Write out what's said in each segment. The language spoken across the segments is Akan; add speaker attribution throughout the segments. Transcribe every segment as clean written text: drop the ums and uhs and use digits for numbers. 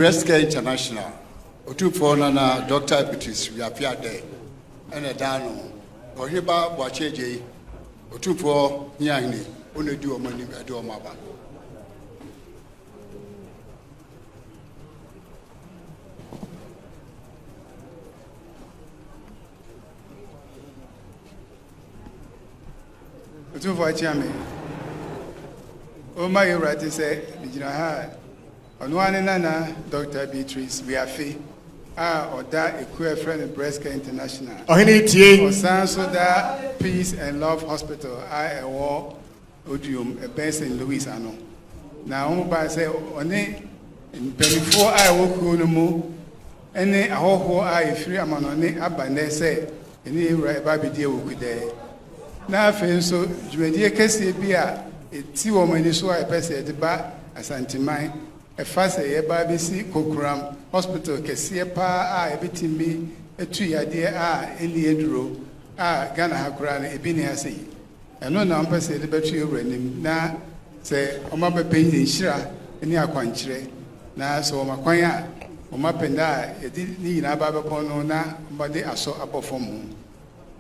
Speaker 1: Breast Int International. Otumfuo na Dr. Beatrice we appear there. And a dano. Or hiba wacheje. Otumfuo nyani. Only do money do maba.
Speaker 2: Otumfuo chairman. Oh my right say Bijina on one nana Dr. Beatrice we are free. Or that a queer friend in Breast Int International. Or so that Peace and Love Hospital, I war Odium, a base in Louis Ano. Now, by say, on it, in 24 I walk on the moon, and then a whole I free among on it, up and they say, and he right baby dear with there. Now, so, you dear Cassie Bia, it's 2 women so I pass at the bar as anti-mine. A fast a BBC Kokram Hospital, Cassia Pa, a bitin me, a 2 year dear, in the Edro, Ghana Hakran, a Biniasi. And no number say the battery random, now say, Omaba pain in Shira, in your country. Now, so my quaya, Omapenda, it didn't need a baba pono na, but they are so above for moon.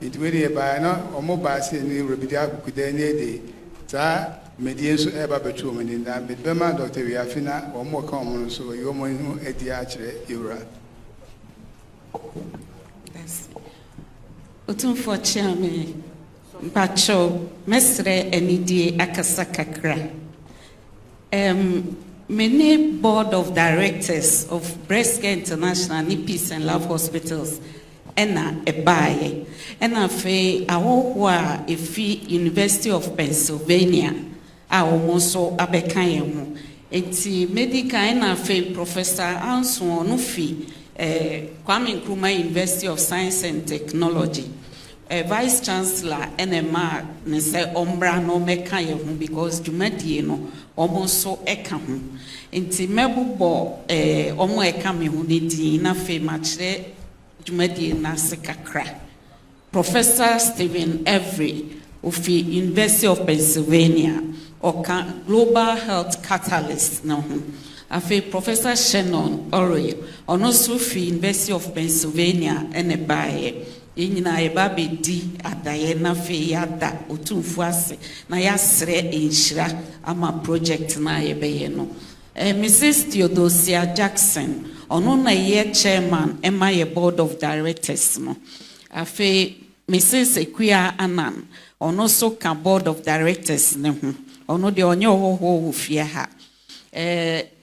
Speaker 2: It really by no, or mobile saying, Rebidia could any day. Medians ever between in that, but Bema Dr. Viafina or more common, so you're more at the archery era.
Speaker 3: Otumfuo chairman, Bacho, Mestre Enidi Akasakakra. Many board of directors of Breast Int International, Peace and Love Hospitals, Ena Ebaye, Ena Fe Awohua Efi University of Pennsylvania. Almoso abekayemu enti medical na fe Professor Anson Onufi Kwame Nkrumah University of Science and Technology Vice Chancellor NMR ne se ombra no mekayehu because dwumadie no almoso eka ho enti mebubo omo eka me ho ne din na fe machre dwumadie na sekakra Professor Stephen Every of the University of Pennsylvania or Global Health Catalyst now. Afe Professor Shannon Ore, on also the University of Pennsylvania and a baye. Inina ebabe di adayena fe yada Otumfuo na yasre inshira ama project na ebeye no. Mrs. Theodosia Jackson, ono na ye chairman ema ye board of directors no. Afe Mrs. Equia Anan, ono so ka board of directors ne ho. Ono de onye ho fie ha.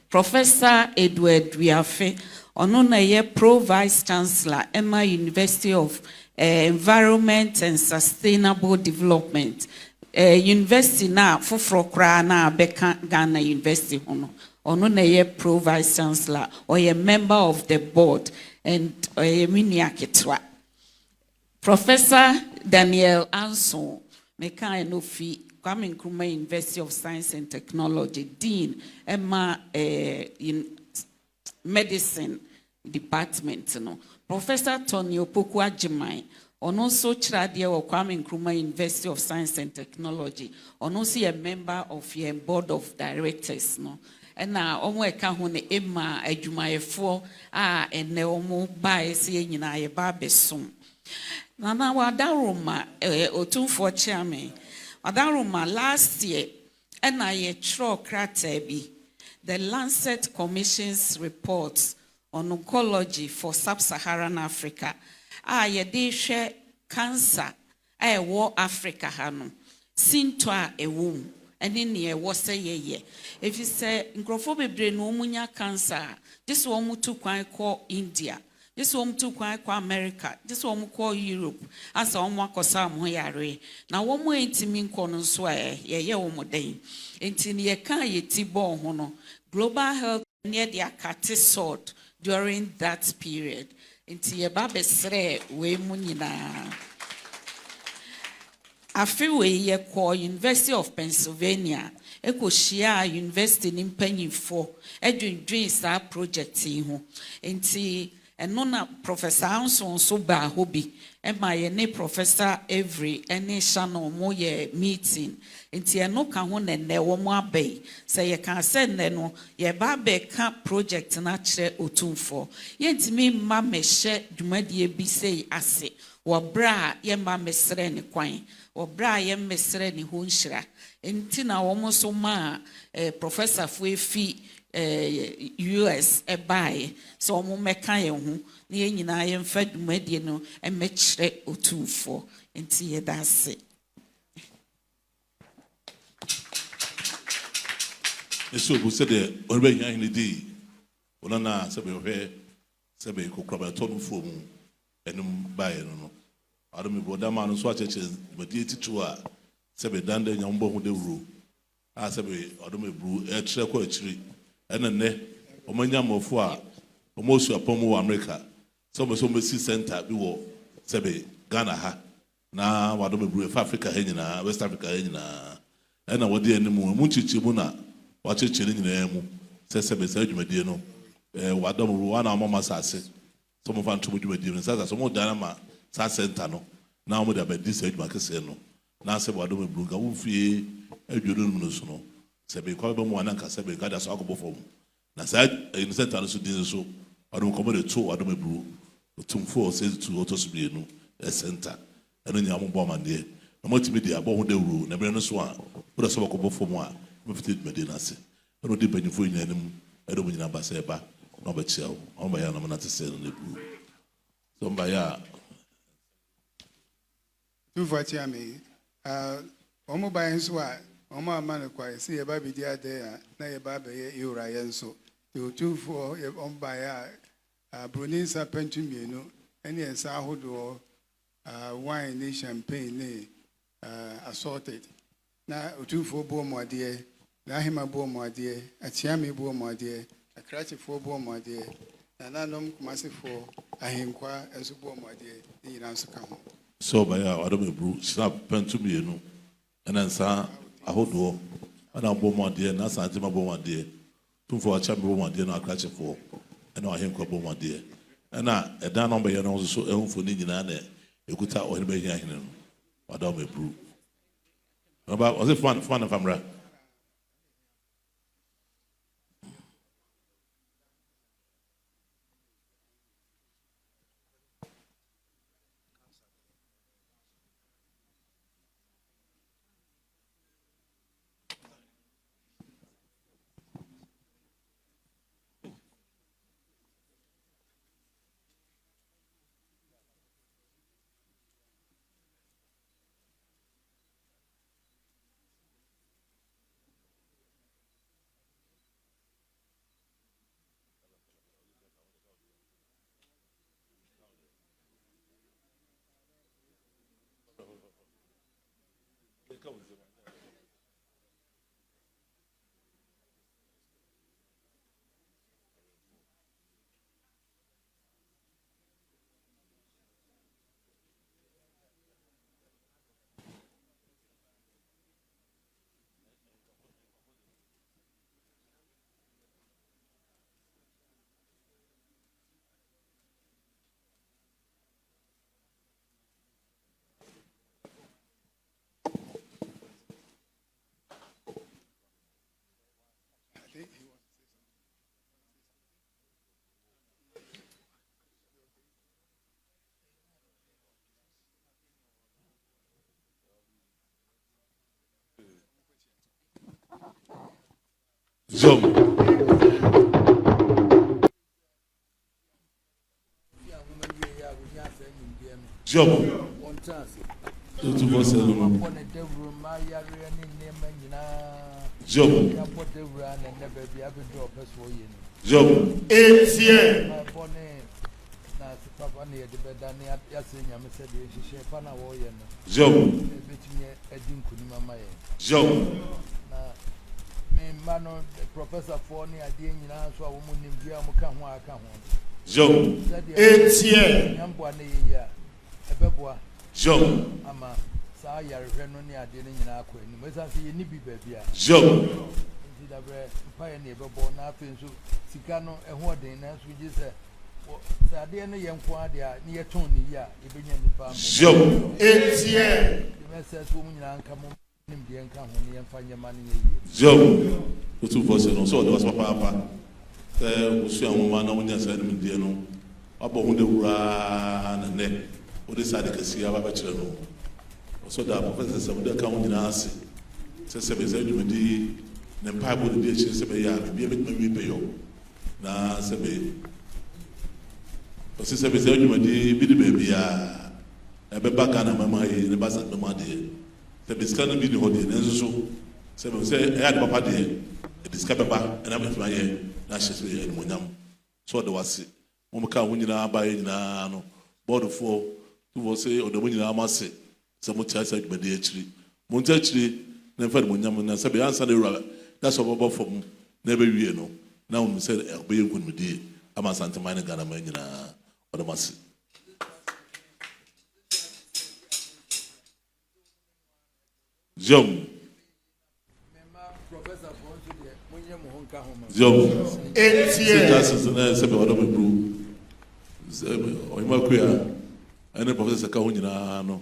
Speaker 3: Professor Edward Wiafe, ono na ye pro vice chancellor Emma University of Environment and Sustainable Development. University na foforo kra na beka Ghana University hono. Ono na ye pro vice chancellor or ye member of the board and miniaketwa. Professor Daniel Anson, meka enofi Kwame Nkrumah University of Science and Technology, Dean, Emma in Medicine Department. No. Professor Tony Opoku Ajimai, also Chradia or Kwame Nkrumah University of Science and Technology, also a member of your board of directors. No. And now, Omweka Hone Emma Ajumai and Neomo Bae saying I a barbesum. Nana Wadaruma, Otumfuo chairman. Adaruma last year, and I throw Kratebi, the Lancet Commission's report on oncology for Sub-Saharan Africa. Ye share cancer, war Africa hano. Sintoa a womb, and in ye was a ye. If you say, Nkrofo brain womunya cancer, this one to call India. This one to call America. This one call Europe. As a one kosa moyare. Now one more intimate corner swear, ye omoday. Intin ye can ye tibo hono. Global health near the akati sword during that period. Inti ye babe sre we munina. Afiwe ye call University of Pennsylvania. Eko shia University in Penny for. Edwin dreams that project ho. Inti ɛno na Professor Anson so ba hɔ bi ɛma yɛ ne Professor Avery ɛne Shannon mo yɛ meeting nti ɛno ka ho nɛnɛ wɔn abɛyi sɛ yɛ ka sɛ nnɛ no yɛ ba abɛka project na kyerɛ Otumfuo yɛntumi mma mɛhyɛ dwumadie bi sɛ ase wɔ bra a yɛmma mɛsrɛ ne kwan wɔ bra a yɛmmɛsrɛ ne ho nhyira nti na wɔn so ma Professor Fuefi US ɛbaeɛ sɛ wɔn mɛka yɛn ho na yɛn nyinaa yɛmfa dwumadie no ɛmɛkyerɛ Otumfuo nti yɛda ase.
Speaker 4: Eso bu sede onbe yan ni di ona na sebe hwe sebe kokra to no fo mu enum bae no ado me boda ma no so acheche madi etitu a sebe dande nyambo hu de wuro a sebe ado me bru e kire ko akiri ene ne omanya mofo a omosu apom wo America so me si center bi wo sebe Ghana ha na wado me bru e Africa he nyina West Africa he nyina ena wodi enimu mu chichi mu na wachechele nyina mu sebe sa dwumadie no wadom ru wana mama sase so mo fan to dwumadie no sasa so mo dana ma sa center no na mo da ba di sa dwuma kese no na sebe wadom bru ga wo fie adworo no so no sebe kwa ba mu ananka sebe ga da so akobo fom na sa in center no so din so wadom komo de to wadom bru Otumfuo says to otoso bi no center eno nya mo bo mande na mo timi dia bo ho de wuro na be no so a wo da so akobo fom a mfite medina se eno de banyifo nyanim edo mo nyina ba se ba no ba chiao on ba ya na na tese no bu so mba ya
Speaker 2: tu fati ami omo ba enso a omo ama ne kwa se ye ba bi dia de a na ye ba be ye yura ye nso Otumfuo ye on ba ya broni sa pentu mienu ene ensa ahodo wine ne champagne ne assorted na Otumfuo bo moade na hima bo moade atiame bo moade akrachefo bo moade na nanom kumasefo ahenkwa enso bo moade nyina nso ka ho
Speaker 4: so ba ya ado me bru snap pentu mienu ena nsa ahodo ana bo moade na sante ma bo moade Otumfuo achame bo moade na akrachefo ena ahenkwa bo moade ena eda no be ye no so ehunfo ni nyina na ekuta ohene be hia hene no ado me bru about was it fun if I'm right? Job. Job. Otumfuo se no. Job. Job.
Speaker 5: Etie.
Speaker 4: Job. Job.
Speaker 5: Mano Professor Foni adie nyina so a wo munim bia mo ka ho aka ho
Speaker 4: Job.
Speaker 5: Etie nyambo na yeya ebeboa
Speaker 4: Job.
Speaker 5: ama sa yarehwe no ne adie ne nyina akọ ani mo sa se ye ni bi ba bia
Speaker 4: Job.
Speaker 5: Ndi da bre pa ye ne ebebo na afi nso sika no eho den na so gi se Sadia no Yankwa, near Tony, even any
Speaker 4: Joe.
Speaker 1: Etie.
Speaker 5: the message woman come on the income and find your money.
Speaker 4: Joe. Otumfuo so there was papa. Usu amuma na wonya sa nim die no. Abo hunde wura na ne. Odi sa de kasi aba ba kire no. So da professor se woda ka wonya ase. Se be se dwumadi ne paibo de die se be ya bi e betuma wi be yo. Na se be se be se dwumadi bi de be bia. E be baka na mama yi ne ba sa mama de. Se be scan bi de ho de ne nso se be se e ya de papa de. Discover and I'm with my national and Munam. So there was Momaka Winina by Nano, board of 4, who was say, or the Winina Masi, some said by the tree. Montechri, never Munam and Sabi answer the rubber. That's all about from never you know. Now we said, I'll be good with you. I'm a Santa Mina Gana Manina or the Masi. Jump. Joe, and Professor Kahuna, no,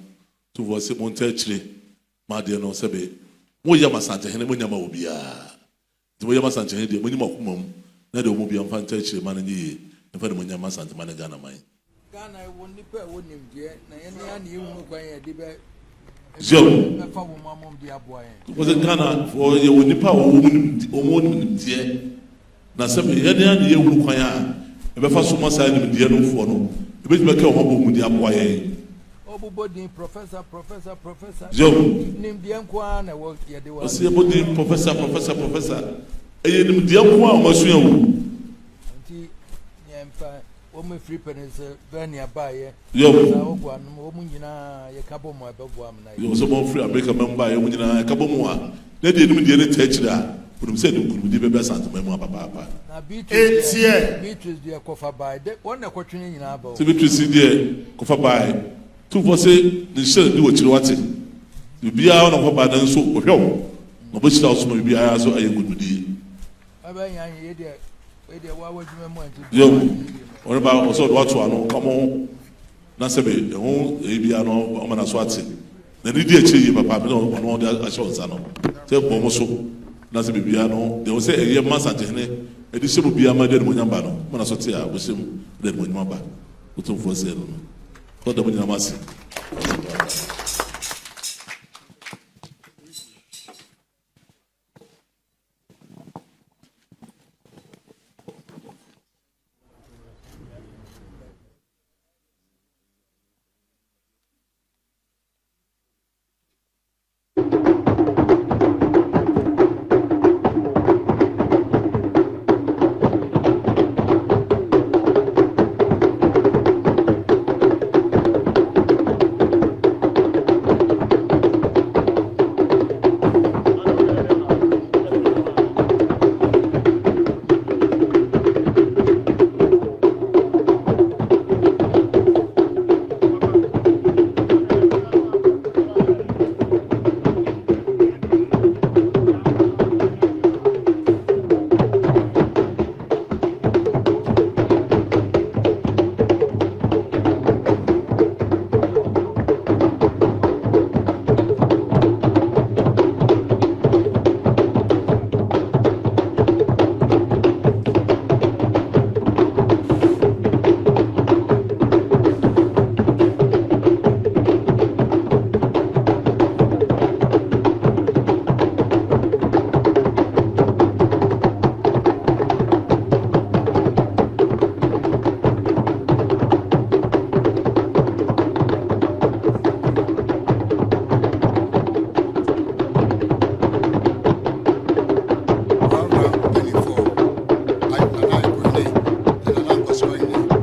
Speaker 4: to was a Montechri, Madia no Sabe, Moyama Santa Henna Mobia. The Moyama Santa Henna, Munimum, Nado Mobi and Fantachi, Manani, and for the Munyama Santa Managana mine.
Speaker 5: Ghana, I won't nip one him, dear, and you won't buy a debate.
Speaker 4: Joe was a Ghana for your Nipa or woman, dear. Na sɛ yɛde ane yɛ wuru kwan a ɛbɛfa so ma saa nimdeɛ no foɔ no ɛbɛtumi ka wɔn abɔ mu de aboa yɛn.
Speaker 5: Obubodi professor
Speaker 4: Joe
Speaker 5: nimdeɛ nko a na yɛde wa
Speaker 4: ɔsɛ yɛbɔdi professor ɛyɛ nimdeɛ nko a ɔmaso yɛ wo
Speaker 5: nti nyɛmfa wɔn free parents bɛni abaayɛ
Speaker 4: Joe
Speaker 5: saa ɔgu anum wɔn nyinaa yɛka bɔ mu abɛboa mu na
Speaker 4: yɛ wɔsɛ wɔn free America member yɛ wɔn nyinaa yɛka bɔ mu a na deɛ nimdeɛ ne tɛ akyire a wɔn sɛ nimdeɛ bɛbɛ santoma mu apapaapa.
Speaker 5: na Beatrice deɛ kɔfa bae de wɔn na kɔtwene nyinaa ba o.
Speaker 4: sɛ Beatrice deɛ kɔfa bae Otumfuo sɛ ne nhyɛn di wɔ akyire wate biribiara na kɔfa bae na nso ɔhwɛ wo na ɔbɛhyira wo so ma biribiara so ayɛ nkotodie.
Speaker 5: Abɛnya yɛ deɛ wawa adwuma mu anti.
Speaker 4: Yom ɔno ba ɔsɛ ɔde wato ano ka mo na sɛ be ɛho ebia no ɔma na so ate na ne di akyire yie papa me na ɔno ɔde ahyɛ nsa no sɛ bɔ mo so na sɛ biribiara no deɛ ɔsɛ ɛyɛ masa gyene ɛde hyɛ mu biara ma de mo nyamba no mo na so te a wɔhyɛ mu de mo nyamba Otumfuo sɛ no kɔda mo nyama ase.